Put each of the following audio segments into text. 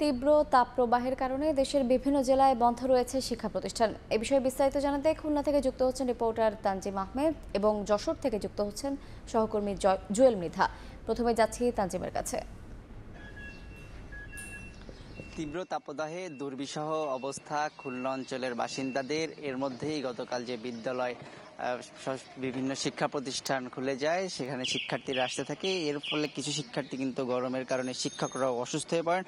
তীব্র তাপপ্রবাহের কারণে দেশের বিভিন্ন জেলায় বন্ধ রয়েছে শিক্ষা প্রতিষ্ঠান। এ বিষয়ে বিস্তারিত জানাতে খুলনা থেকে যুক্ত হচ্ছেন রিপোর্টার তানজিম আহমেদ এবং যশোর থেকে যুক্ত হচ্ছেন সহকর্মী জুয়েল মৃধা। প্রথমে যাচ্ছি তানজিমের কাছে। তীব্র তাপদাহে দুর্বিষহ অবস্থা খুলনা অঞ্চলের বাসিন্দাদের। এর মধ্যেই গতকাল যে বিদ্যালয় বিভিন্ন শিক্ষা প্রতিষ্ঠান খুলে যায়, সেখানে শিক্ষার্থীরা আসতে থাকে। এর ফলে কিছু শিক্ষার্থী কিন্তু গরমের কারণে শিক্ষকরাও অসুস্থ হয়ে পড়েন।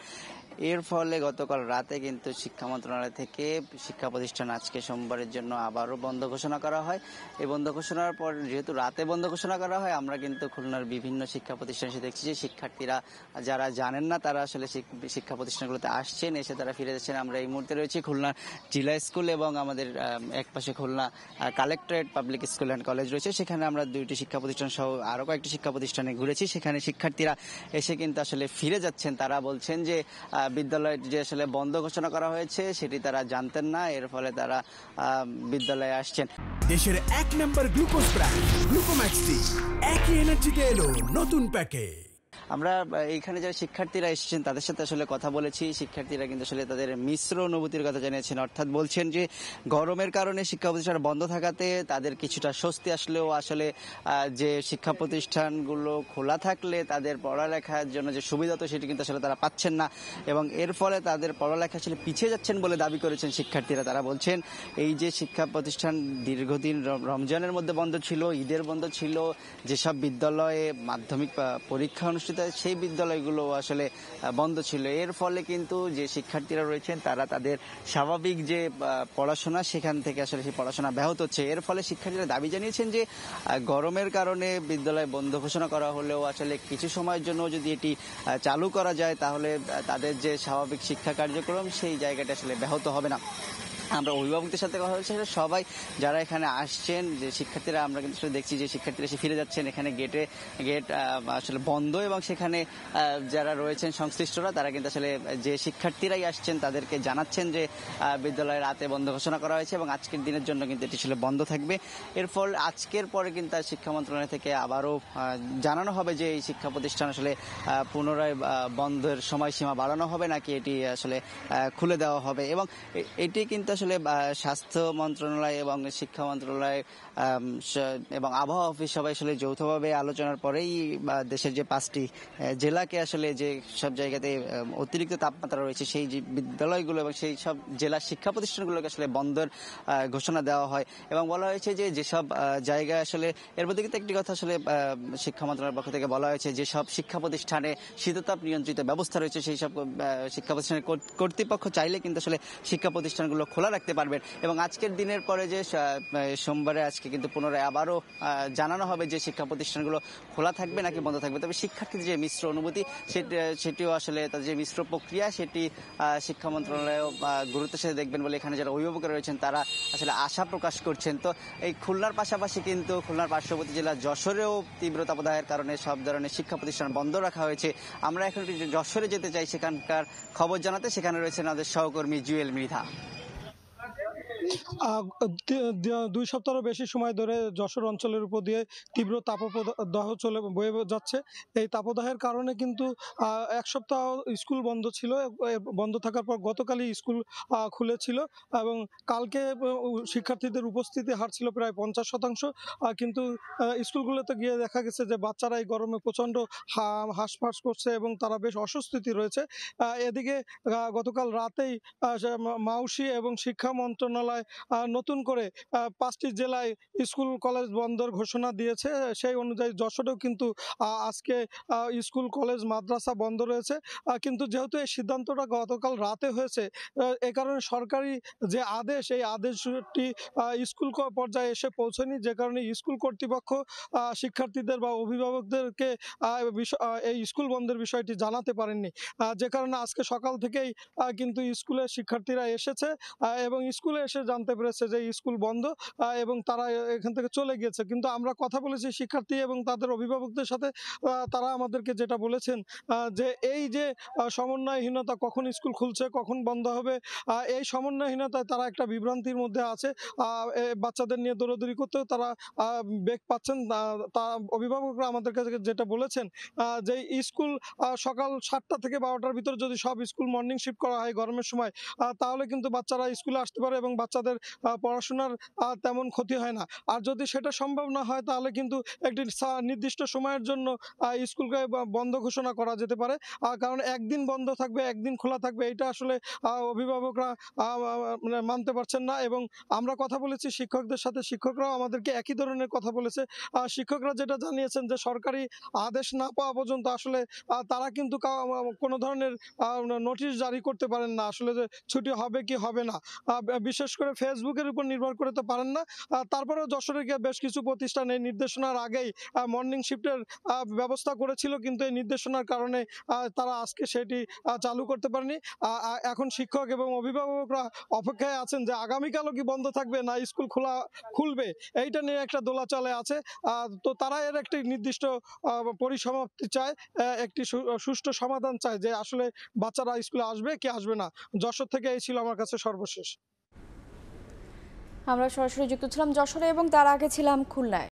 এর ফলে গতকাল রাতে কিন্তু শিক্ষা মন্ত্রণালয় থেকে শিক্ষা প্রতিষ্ঠান আজকে সোমবারের জন্য আবারও বন্ধ ঘোষণা করা হয়। এই বন্ধ ঘোষণার পর যেহেতু রাতে বন্ধ ঘোষণা করা হয়, আমরা কিন্তু খুলনার বিভিন্ন শিক্ষা প্রতিষ্ঠানে এসে দেখছি যে শিক্ষার্থীরা যারা জানেন না তারা আসলে শিক্ষা প্রতিষ্ঠানগুলোতে আসছেন, এসে তারা ফিরে যাচ্ছেন। আমরা এই মুহূর্তে রয়েছি খুলনা জিলা স্কুল এবং আমাদের একপাশে Khulna collectorate public school and college রয়েছে। সেখানে আমরা দুইটি শিক্ষা প্রতিষ্ঠান সহ আরও কয়েকটি শিক্ষা প্রতিষ্ঠানে ঘুরেছি। সেখানে শিক্ষার্থীরা এসে কিন্তু আসলে ফিরে যাচ্ছেন। তারা বলছেন যে বিদ্যালয় যে আসলে বন্ধ ঘোষণা করা হয়েছে সেটি তারা জানতেন না, এর ফলে তারা বিদ্যালয়ে আসছেন। দেশের এক নম্বর গ্লুকোজ ব্র্যান্ড গ্লুকোম্যাক্স ডি একই এনার্জিতে এলো নতুন প্যাকে। আমরা এইখানে যারা শিক্ষার্থীরা এসেছেন তাদের সাথে আসলে কথা বলেছি। শিক্ষার্থীরা কিন্তু আসলে তাদের মিশ্র অনুভূতির কথা জানিয়েছেন। অর্থাৎ বলছেন যে গরমের কারণে শিক্ষা প্রতিষ্ঠান বন্ধ থাকাতে তাদের কিছুটা স্বস্তি আসলেও আসলে যে শিক্ষা প্রতিষ্ঠানগুলো খোলা থাকলে তাদের পড়ালেখার জন্য যে সুবিধা হতো সেটি কিন্তু আসলে তারা পাচ্ছেন না এবং এর ফলে তাদের পড়ালেখা আসলে পিছিয়ে যাচ্ছেন বলে দাবি করেছেন শিক্ষার্থীরা। তারা বলছেন এই যে শিক্ষা প্রতিষ্ঠান দীর্ঘদিন রমজানের মধ্যে বন্ধ ছিল, ঈদের বন্ধ ছিল, যেসব বিদ্যালয়ে মাধ্যমিক পরীক্ষা অনুষ্ঠিত সেই বিদ্যালয়গুলো আসলে বন্ধ ছিল। এর ফলে কিন্তু যে শিক্ষার্থীরা রয়েছেন তারা তাদের স্বাভাবিক যে পড়াশোনা সেখান থেকে আসলে সেই পড়াশোনা ব্যাহত হচ্ছে। এর ফলে শিক্ষার্থীরা দাবি জানিয়েছেন যে গরমের কারণে বিদ্যালয় বন্ধ ঘোষণা করা হলেও আসলে কিছু সময়ের জন্য যদি এটি চালু করা যায় তাহলে তাদের যে স্বাভাবিক শিক্ষা কার্যক্রম সেই জায়গাটা আসলে ব্যাহত হবে না। আমরা অভিভাবকদের সাথে কথা বলছি, সবাই যারা এখানে আসছেন যে শিক্ষার্থীরা, আমরা কিন্তু দেখছি যে শিক্ষার্থীরা এসে ফিরে যাচ্ছেন। এখানে গেট আসলে বন্ধ এবং সেখানে যারা রয়েছেন সংশ্লিষ্টরা তারা কিন্তু আসলে যে শিক্ষার্থীরাই আসছেন তাদেরকে জানাচ্ছেন যে বিদ্যালয় রাতে বন্ধ ঘোষণা করা হয়েছে এবং আজকের দিনের জন্য কিন্তু এটি আসলে বন্ধ থাকবে। এর ফল আজকের পরে কিন্তু শিক্ষা মন্ত্রণালয় থেকে আবারও জানানো হবে যে এই শিক্ষা প্রতিষ্ঠান আসলে পুনরায় বন্ধের সময়সীমা বাড়ানো হবে নাকি এটি আসলে খুলে দেওয়া হবে। এবং এটি কিন্তু আসলে স্বাস্থ্য মন্ত্রণালয় এবং শিক্ষা মন্ত্রণালয় এবং আবহাওয়া অফিস সবাই আসলে যৌথভাবে আলোচনার পরেই দেশের যে 5টি জেলাকে আসলে যে সব জায়গাতে অতিরিক্ত তাপমাত্রা রয়েছে সেই যে বিদ্যালয়গুলো এবং সেই সব জেলার শিক্ষা প্রতিষ্ঠানগুলোকে আসলে বন্ধের ঘোষণা দেওয়া হয় এবং বলা হয়েছে যে যেসব জায়গায় আসলে এর মধ্যে কিন্তু একটি কথা আসলে শিক্ষা মন্ত্রণালয়ের পক্ষ থেকে বলা হয়েছে যেসব শিক্ষা প্রতিষ্ঠানে শীততাপ নিয়ন্ত্রিত ব্যবস্থা রয়েছে সেই সব শিক্ষা প্রতিষ্ঠানের কর্তৃপক্ষ চাইলে কিন্তু আসলে শিক্ষা প্রতিষ্ঠানগুলো খোলা রাখতে পারবেন। এবং আজকের দিনের পরে যে সোমবারে আজকে কিন্তু পুনরায় আবারও জানানো হবে যে শিক্ষা প্রতিষ্ঠানগুলো খোলা থাকবে নাকি বন্ধ থাকবে। তবে শিক্ষার্থীদের যে মিশ্র অনুভূতি সেটিও আসলে তাদের যে মিশ্র প্রক্রিয়া সেটি শিক্ষা মন্ত্রণালয় গুরুত্বের সাথে দেখবেন বলে এখানে যারা অভিভাবক রয়েছেন তারা আসলে আশা প্রকাশ করছেন। তো এই খুলনার পাশাপাশি কিন্তু খুলনার পার্শ্ববর্তী জেলা যশোরেও তীব্র তাপদাহের কারণে সব ধরনের শিক্ষা প্রতিষ্ঠান বন্ধ রাখা হয়েছে। আমরা এখন যশোরে যেতে চাই সেখানকার খবর জানাতে। সেখানে রয়েছেন আমাদের সহকর্মী জুয়েল মৃধা। 2 সপ্তাহেরও বেশি সময় ধরে যশোর অঞ্চলের উপর দিয়ে তীব্র তাপদাহ বয়ে যাচ্ছে। এই তাপদাহের কারণে কিন্তু 1 সপ্তাহ স্কুল বন্ধ ছিল। বন্ধ থাকার পর গতকালই স্কুল খুলেছিল এবং কালকে শিক্ষার্থীদের উপস্থিতি হার ছিল প্রায় 50%। কিন্তু স্কুলগুলোতে গিয়ে দেখা গেছে যে বাচ্চারা এই গরমে প্রচণ্ড হাঁসফাঁস করছে এবং তারা বেশ অস্বস্তিতে রয়েছে। এদিকে গতকাল রাতেই মাউসি এবং শিক্ষা মন্ত্রণালয় নতুন করে 5টি জেলায় স্কুল কলেজ বন্ধের ঘোষণা দিয়েছে। সেই অনুযায়ী যশোরেও কিন্তু আজকে স্কুল কলেজ মাদ্রাসা বন্ধ রয়েছে। কিন্তু যেহেতু এই সিদ্ধান্তটা গতকাল রাতে হয়েছে, এ কারণে সরকারি যে আদেশ এই আদেশটি স্কুল পর্যায়ে এসে পৌঁছয়নি, যে কারণে স্কুল কর্তৃপক্ষ শিক্ষার্থীদের বা অভিভাবকদেরকে এই স্কুল বন্ধের বিষয়টি জানাতে পারেননি, যে কারণে আজকে সকাল থেকেই কিন্তু স্কুলের শিক্ষার্থীরা এসেছে এবং স্কুলে এসে জানতে পেরেছে যে স্কুল বন্ধ এবং তারা এখান থেকে চলে গিয়েছে। কিন্তু আমরা কথা বলেছি শিক্ষার্থী এবং তাদের অভিভাবকদের সাথে। তারা আমাদেরকে যেটা বলেছেন যে এই যে সমন্বয়হীনতা, কখন স্কুল খুলছে কখন বন্ধ হবে, এই সমন্বয়হীনতায় তারা একটা বিভ্রান্তির মধ্যে আছে। বাচ্চাদের নিয়ে দৌড়াদৌড়ি করতেও তারা বেগ পাচ্ছেন। তা অভিভাবকরা আমাদেরকে যেটা বলেছেন যে স্কুল সকাল 7টা থেকে 12টার ভিতরে যদি সব স্কুল মর্নিং শিফট করা হয় গরমের সময়, তাহলে কিন্তু বাচ্চারা স্কুলে আসতে পারে এবং বাচ্চাদের পড়াশোনার তেমন ক্ষতি হয় না। আর যদি সেটা সম্ভব না হয় তাহলে কিন্তু একটি নির্দিষ্ট সময়ের জন্য স্কুলকে বন্ধ ঘোষণা করা যেতে পারে। কারণ একদিন বন্ধ থাকবে একদিন খোলা থাকবে এটা আসলে অভিভাবকরা মানে মানতে পারছেন না। এবং আমরা কথা বলেছি শিক্ষকদের সাথে, শিক্ষকরাও আমাদেরকে একই ধরনের কথা বলেছে। শিক্ষকরা যেটা জানিয়েছেন যে সরকারি আদেশ না পাওয়া পর্যন্ত আসলে তারা কিন্তু কোনো ধরনের নোটিশ জারি করতে পারেন না আসলে যে ছুটি হবে কি হবে না। বিশেষ করে ফেসবুকের উপর নির্ভর করে তো পারেন না। তারপরেও যশোরে গিয়ে বেশ কিছু প্রতিষ্ঠান এই নির্দেশনার আগেই মর্নিং শিফটের ব্যবস্থা করেছিল, কিন্তু এই নির্দেশনার কারণে তারা আজকে সেটি চালু করতে পারেনি। এখন শিক্ষক এবং অভিভাবকরা অপেক্ষায় আছেন যে আগামীকালও কি বন্ধ থাকবে না স্কুল খুলবে, এইটা নিয়ে একটা দোলাচলে আছে। তো তারা এর একটি নির্দিষ্ট পরিসমাপ্তি চায়, একটি সুষ্ঠু সমাধান চায় যে আসলে বাচ্চারা স্কুলে আসবে কি আসবে না। যশোর থেকে এই ছিল আমার কাছে সর্বশেষ। আমরা সরাসরি যুক্ত ছিলাম যশোরে এবং তার আগে ছিলাম খুলনায়।